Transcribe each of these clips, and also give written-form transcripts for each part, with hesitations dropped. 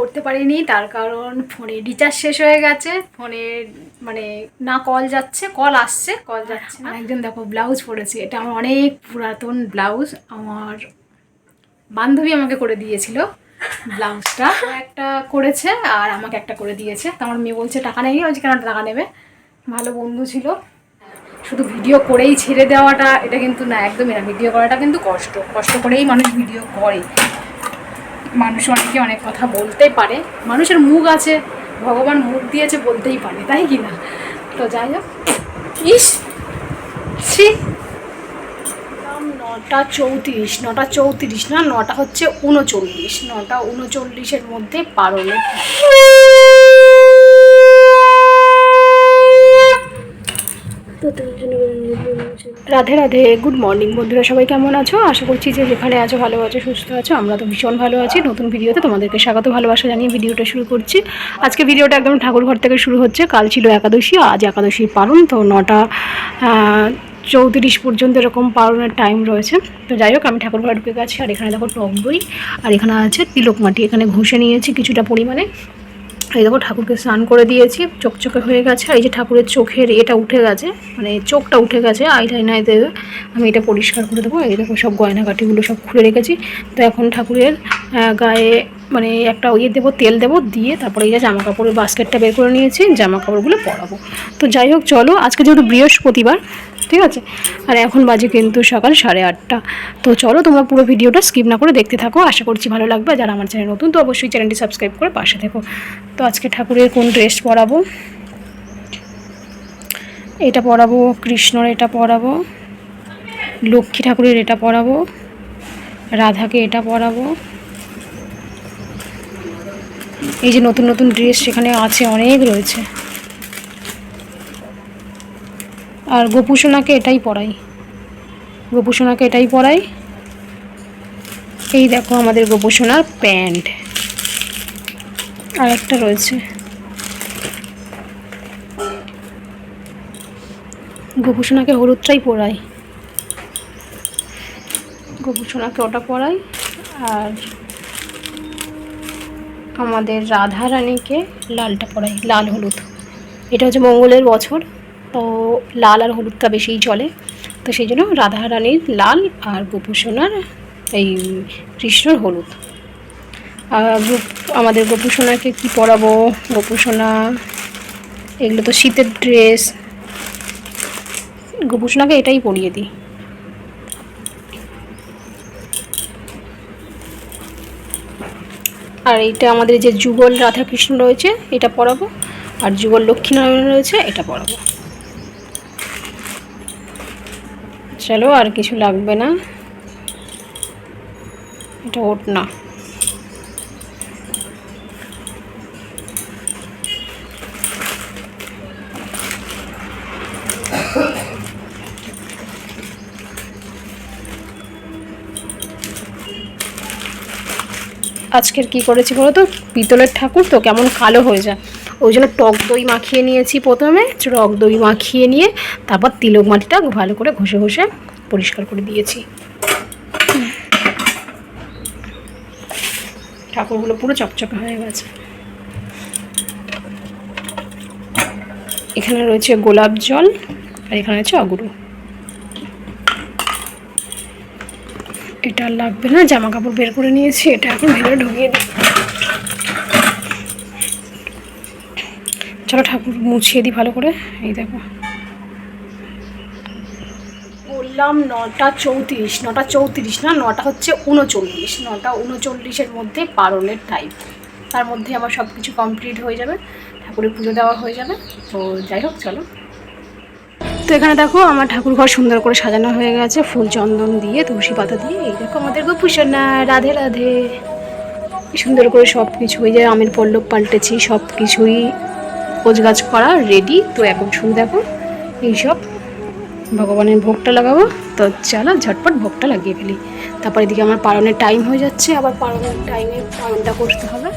করতে পারিনি, তার কারণ ফোনে রিচার্জ শেষ হয়ে গেছে। ফোনে মানে না কল যাচ্ছে, কল আসছে, কল যাচ্ছে না। একজন দেখো ব্লাউজ পরেছে, এটা আমার অনেক পুরাতন ব্লাউজ, আমার বান্ধবী আমাকে করে দিয়েছিল ব্লাউজটা। একটা করেছে আর আমাকে একটা করে দিয়েছে। তো আমার মেয়ে বলছে টাকা নেই, বলছে কেন টাকা নেবে, ভালো বন্ধু ছিল। শুধু ভিডিও করেই ছেড়ে দেওয়াটা এটা কিন্তু না, একদমই না। ভিডিও করাটা কিন্তু কষ্ট, কষ্ট করেই মানুষ ভিডিও করে। মানুষ অনেকে অনেক কথা বলতে পারে, মানুষের মুখ আছে, ভগবান মুখ দিয়েছে, বলতেই পারে, তাই কি না? তো যাই হোক, ইস ছি, 9:34, 9:34 না, 9টা হচ্ছে 39, 9:39 মধ্যে পারলে। রাধে রাধে, গুড মর্নিং বন্ধুরা, সবাই কেমন আছো? আশা করছি যে যেখানে আছো ভালো আছো, সুস্থ আছো। আমরা তো ভীষণ ভালো আছি। নতুন ভিডিওতে তোমাদেরকে স্বাগত, ভালোবাসা জানিয়ে ভিডিওটা শুরু করছি। আজকে ভিডিওটা একদম ঠাকুর ঘর থেকে শুরু হচ্ছে। কাল ছিল একাদশী, আজ একাদশীর পালন, তো 9:34 পর্যন্ত এরকম পালনের টাইম রয়েছে। তো যাই হোক, আমি ঠাকুর ঘরে ঢুকে গেছি। আর এখানে দেখো টক দই, আর এখানে আছে তিলক মাটি, এখানে ঘষে নিয়েছি কিছুটা পরিমাণে। এই দেখো ঠাকুরকে স্নান করে দিয়েছি, চকচকে হয়ে গেছে। আর এই যে ঠাকুরের চোখের এটা উঠে গেছে, মানে চোখটা উঠে গেছে, আইলাইনার দেবে, আমি এটা পরিষ্কার করে দেবো। এই দেখো সব গয়নাগাটিগুলো সব খুলে রেখেছি। তো এখন ঠাকুরের গায়ে মানে একটা দেবো, তেল দেবো, দিয়ে তারপরে এই যে জামা কাপড়ের বাস্কেটটা বের করে নিয়েছি, জামা কাপড়গুলো পরাবো। তো যাই হোক চলো, আজকে যেহেতু বৃহস্পতিবার, ঠিক আছে, আর এখন বাজে কিন্তু সকাল 8:30। তো চলো তোমরা পুরো ভিডিওটা স্কিপ না করে দেখতে থাকো, আশা করছি ভালো লাগবে। যারা আমার চ্যানেল নতুন, তো অবশ্যই চ্যানেলটি সাবস্ক্রাইব করে পাশে থেকো। তো আজকে ঠাকুরের কোন ড্রেস পরাবো, এটা পরাবো, কৃষ্ণর এটা পরাবো, লক্ষ্মী ঠাকুরের এটা পরাবো, রাধাকে এটা পরাবো। এই যে নতুন নতুন ড্রেস সেখানে আছে, অনেক রয়েছে। আর গোপুসোনাকে এটাই পরাই, গোপুসোনাকে এটাই পরাই। এই দেখো আমাদের গোপুসোনার প্যান্ট, আর একটা রয়েছে। গোপুসোনাকে হলুদটাই পরাই, গোপুসোনাকে ওটা পরাই। আর আমাদের রাধা রানীকে লালটা পরাই, লাল হলুদ। এটা হচ্ছে মঙ্গলের বছর, তো লাল আর হলুদটা বেশিই চলে, তো সেই জন্য রাধা রানীর লাল আর গোপুসোনার এই কৃষ্ণর হলুদ। আর আমাদের গোপুসোনাকে কি পরাবো, গোপুসোনা এগুলো তো শীতের ড্রেস, গোপুসোনাকে এটাই পরিয়ে দিই। আর এইটা আমাদের যে যুগল রাধাকৃষ্ণ রয়েছে এটা পরাবো, আর যুগল লক্ষ্মীনারায়ণ রয়েছে এটা পরাবো। চলো, আর কিছু লাগবে না, এটা ওড়না। আজকের কি করেছি বলো তো, পিতলের ঠাকুর তো কেমন কালো হয়ে যায়, ওই জন্য টক দই মাখিয়ে নিয়েছি। প্রথমে টক দই মাখিয়ে নিয়ে তারপর তিলক মাটিটা ভালো করে ঘষে ঘষে পরিষ্কার করে দিয়েছি। ঠাকুরগুলো পুরো চকচকে হয়ে গেছে। এখানে রয়েছে গোলাপ জল, আর এখানে রয়েছে অগুরু। এটা আর লাগবে না, জামা কাপড় বের করে নিয়েছি, এটা এখন ভেতরে ঢুকিয়ে দিই। চলো ঠাকুর মুছিয়ে দিই ভালো করে। এই দেখো বললাম 9:34, 9:34 না, 9টা হচ্ছে 39, 9:39 মধ্যে পারণের টাইম। তার মধ্যে আমার সব কিছু কমপ্লিট হয়ে যাবে, ঠাকুরের পুজো দেওয়া হয়ে যাবে। তো যাই হোক চলো। তো এখানে দেখো আমার ঠাকুর ঘর সুন্দর করে সাজানো হয়ে গেছে, ফুল চন্দন দিয়ে, তুলসী পাতা দিয়ে। এই দেখো আমাদের গোপুসোনা, রাধে রাধে। সুন্দর করে সব কিছু, ওই যে আমের পল্লব পাল্টেছি, সব কিছুই গোছগাছ করা রেডি। তো এখন শুরু দেখো এইসব ভগবানের ভোগটা লাগাবো। তো চলো ঝটপট ভোগটা লাগিয়ে ফেলি, তারপর এদিকে আমার পালনের টাইম হয়ে যাচ্ছে, আবার পালনের টাইমে পালনটা করতে হবে।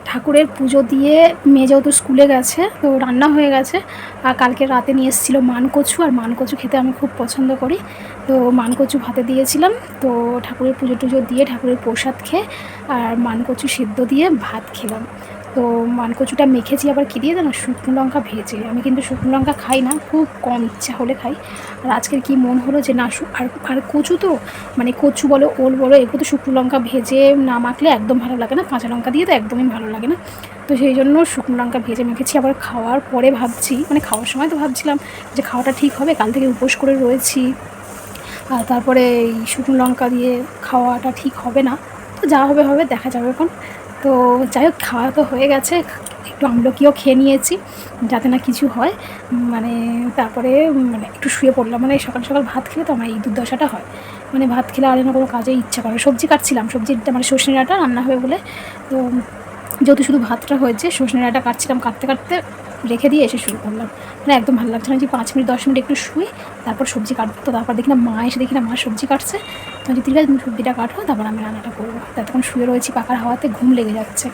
ঠাকুরের পুজো দিয়ে মেয়ে যেহেতু স্কুলে গেছে তো রান্না হয়ে গেছে। আর কালকে রাতে নিয়ে এসেছিলো মানকচু, আর মানকচু খেতে আমি খুব পছন্দ করি, তো মানকচু ভাতে দিয়েছিলাম। তো ঠাকুরের পুজো টুজো দিয়ে ঠাকুরের প্রসাদ খেয়ে আর মানকচু সেদ্ধ দিয়ে ভাত খেলাম। তো মানকচুটা মেখেছি আবার কী দিয়ে জানো, শুকনো লঙ্কা ভেজে। আমি কিন্তু শুকনো লঙ্কা খাই না, খুব কম ইচ্ছা হলে খাই। আর আজকের কি মন হলো যে না, আর কচু তো মানে কচু বলো ওল বলো, এগুলো তো শুকনো লঙ্কা ভেজে না মাখলে একদম ভালো লাগে না, কাঁচা লঙ্কা দিয়ে তো একদমই ভালো লাগে না। তো সেই জন্য শুকনো লঙ্কা ভেজে মেখেছি। আবার খাওয়ার পরে ভাবছি, মানে খাওয়ার সময় তো ভাবছিলাম যে খাওয়াটা ঠিক হবে, কাল থেকে উপোস করে রয়েছি, আর তারপরে এই শুকনো লঙ্কা দিয়ে খাওয়াটা ঠিক হবে না। তো যা হবে হবে, দেখা যাবে এখন। তো যাই হোক, খাওয়া তো হয়ে গেছে, একটু আমলকিও খেয়ে নিয়েছি যাতে না কিছু হয়। মানে তারপরে মানে একটু শুয়ে পড়লাম, মানে সকাল সকাল ভাত খেলে তো আমার এই দুর্দশাটা হয়, মানে ভাত খেলে আর যেন কোনো কাজে ইচ্ছা করে। সবজি কাটছিলাম, সবজিটা মানে সজনে ডাঁটা রান্না হবে বলে, তো যেহেতু শুধু ভাতটা হয়েছে, সজনে ডাঁটা কাটছিলাম, কাটতে কাটতে রেখে দিয়ে এসে শুরু করলাম। মানে একদম ভালো লাগছে না যে 5 মিনিট 10 মিনিট একটু শুই, তারপর সবজি কাটবো। তো তারপর দেখি না মা এসে, দেখি না মা সবজি কাটছে। তো যদি ঠিক আছে তুমি সবজিটা কাটো, তারপর আমি রান্নাটা করবো। ততক্ষণ শুয়ে রয়েছি, পাখার হাওয়াতে ঘুম লেগে যাচ্ছে।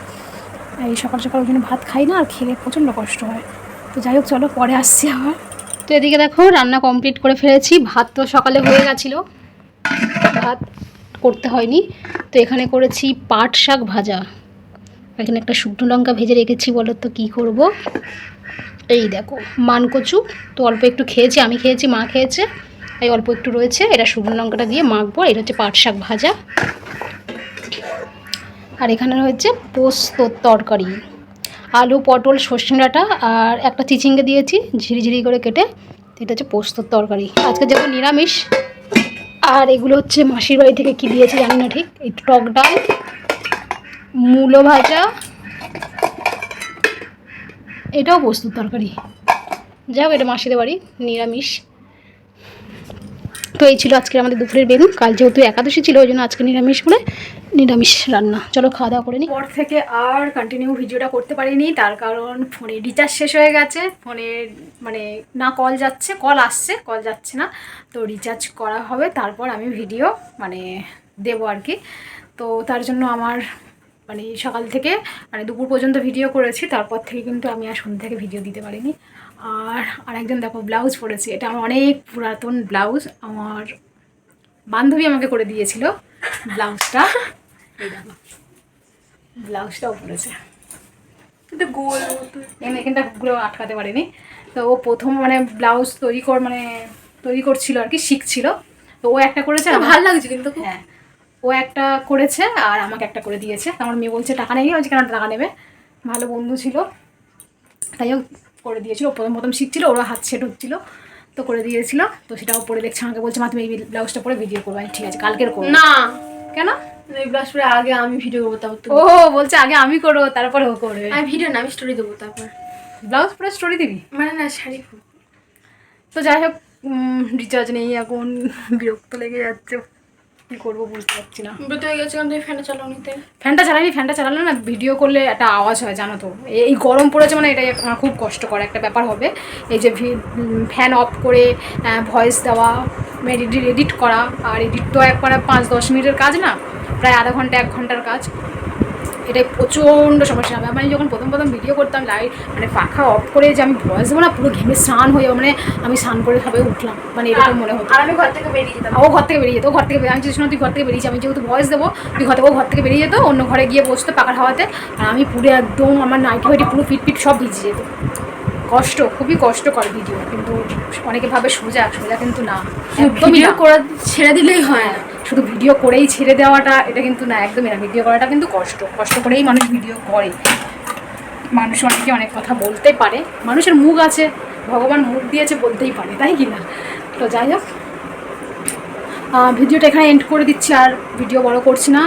এই সকাল সকাল ওই জন্য ভাত খাই না, আর খেলে প্রচণ্ড কষ্ট হয়। তো যাই হোক, চলো পরে আসছি আবার। তো এদিকে দেখো রান্না কমপ্লিট করে ফেলেছি। ভাত তো সকালে হয়ে গেছিলো, ভাত করতে হয়নি। তো এখানে করেছি পাট শাক ভাজা, এখানে একটা শুকনো লঙ্কা ভেজে রেখেছি। বলো তো কী করব। এই দেখো মানকচু, তো অল্প একটু খেয়েছি, আমি খেয়েছি, মা খেয়েছে, এই অল্প একটু রয়েছে, এটা শুকনো লঙ্কাটা দিয়ে মাখবো। এটা হচ্ছে পাট শাক ভাজা। আর এখানে রয়েছে পোস্তর তরকারি, আলু পটল সর্ষে ডাঁটা আর একটা চিচিঙ্গে দিয়েছি ঝিরিঝিরি করে কেটে। এটা হচ্ছে পোস্তর তরকারি। আজকে যেহেতু নিরামিষ। আর এগুলো হচ্ছে মাসির বাড়ি থেকে কী দিয়েছে জানি না ঠিক, এই টক ডাল, মূলো ভাজা, এটাও পোস্তর তরকারি। যাও, এটা মাসিদের বাড়ি, নিরামিষ। তো এই ছিল আজকে আমাদের দুপুরের মেনু। কাল যেহেতু একাদশী ছিল, ওই জন্য আজকে নিরামিষ করে নিরামিষ রান্না। চলো খাওয়া দাওয়া করে নিই। পর থেকে আর কন্টিনিউ ভিডিওটা করতে পারিনি, তার কারণ ফোনে রিচার্জ শেষ হয়ে গেছে। ফোনে মানে না কল যাচ্ছে, কল আসছে, কল যাচ্ছে না। তো রিচার্জ করা হবে, তারপর আমি ভিডিও মানে দেবো আর কি। তো তার জন্য আমার মানে সকাল থেকে মানে দুপুর পর্যন্ত ভিডিও করেছি, তারপর থেকে কিন্তু আমি আর সন্ধ্যা থেকে ভিডিও দিতে পারিনি। আর একজন দেখো ব্লাউজ পরেছি, এটা আমার অনেক পুরাতন ব্লাউজ, আমার বান্ধবী আমাকে করে দিয়েছিল ব্লাউজটা। এই দেখো ব্লাউজটাও পরেছে, কিন্তু গোল এখানটা গুলো আটকাতে পারিনি। তো ও প্রথম মানে ব্লাউজ তৈরি করছিল আর কি, শিখছিল। তো ও একটা করেছে, ভালো লাগছে কিন্তু। হ্যাঁ, ও একটা করেছে আর আমাকে একটা করে দিয়েছে। আমার মেয়ে বলছে টাকা নেই, বলছে কেন টাকা নেবে, ভালো বন্ধু ছিল, তাই ও করে দিয়েছিল। প্রথম প্রথম শিখছিল, ওরা হাত সেট হচ্ছিলো, তো করে দিয়েছিল। তো সেটাও পরে দেখছে, আমাকে বলছে মা তুমি এই ব্লাউজটা পরে ভিডিও করবো। ঠিক আছে, কালকের করবো। না কেন, এই ব্লাউজ পরে আগে আমি ভিডিও করবো, তারপর ও বলছে আগে আমি করবো তারপরে ও করবে। আমি ভিডিও না, আমি স্টোরি দেবো, তারপর ব্লাউজ পরে স্টোরি দিবি, মানে না শাড়ি। তো যাই হোক, রিচার্জ নেই এখন, বিরক্ত লেগে যাচ্ছে, কী করবো বুঝতে পারছি না। বিরক্ত হয়ে গেছে কারণ তুমি ফ্যানটা চালাওনিতে। ফ্যানটা চালাইনি, ফ্যানটা চালালে না ভিডিও করলে একটা আওয়াজ হয় জানো তো। এই গরম পড়েছে, মানে এটাই আমার খুব কষ্টকর একটা ব্যাপার হবে। এই যে ফ্যান অফ করে ভয়েস দেওয়া, এডিট করা, আর এডিট তো একবার 5-10 মিনিটের কাজ না, প্রায় আধা ঘন্টা 1 ঘন্টার কাজ। এটাই প্রচণ্ড সমস্যা হবে। আমি যখন প্রথম ভিডিও করতাম, লাইট মানে পাখা অফ করে যে আমি ভয়েস দেবো না, পুরো ঘেমে স্নান হয়ে যাবো, মানে আমি স্নান করে সবাই উঠলাম, মানে এরকম মনে হতো। আর আমি ঘর থেকে বেরিয়ে যেতাম, ও ঘর থেকে বেরিয়ে যেত, আমি যদি তুই ঘর থেকে বেরিয়েছি, আমি যেহেতু ভয়েস দেবো, তুই ঘর থেকে বেরিয়ে যেত, অন্য ঘরে গিয়ে বসতো পাখার হাওয়াতে, আর আমি পুরো একদম আমার নাইটি ফাইটি পুরো পিট সব ভিজে যেত। কষ্ট, খুবই কষ্টকর ভিডিও, কিন্তু অনেকে ভাবে সোজা কিন্তু না, একদমই করে ছেড়ে দিলেই হয় না। শুধু ভিডিও করেই ছেড়ে দেওয়াটা এটা কিন্তু না, একদমই না। ভিডিও করাটা কিন্তু কষ্ট করেই মানুষ ভিডিও করে। মানুষ অনেকে অনেক কথা বলতে পারে, মানুষের মুখ আছে, ভগবান মুখ দিয়েছে, বলতেই পারে, তাই কি না। তো যাই হোক, ভিডিওটা এখানে এন্ড করে দিচ্ছি, আর ভিডিও বড় করছি না।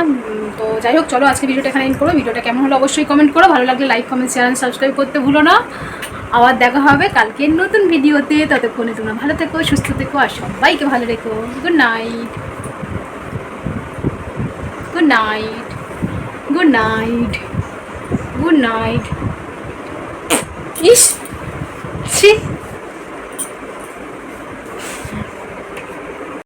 তো যাই হোক, চলো আজকে ভিডিওটা এখানে এন্ড করো। ভিডিওটা কেমন হলো অবশ্যই কমেন্ট করো, ভালো লাগলে like comment share and subscribe করতে ভুলো না। আবার দেখা হবে কালকের নতুন ভিডিওতে। ততক্ষণে তোমরা ভালো থেকো, সুস্থ থেকো, আর সবাইকে ভালো রেখো। Good night, good night, good night, good night.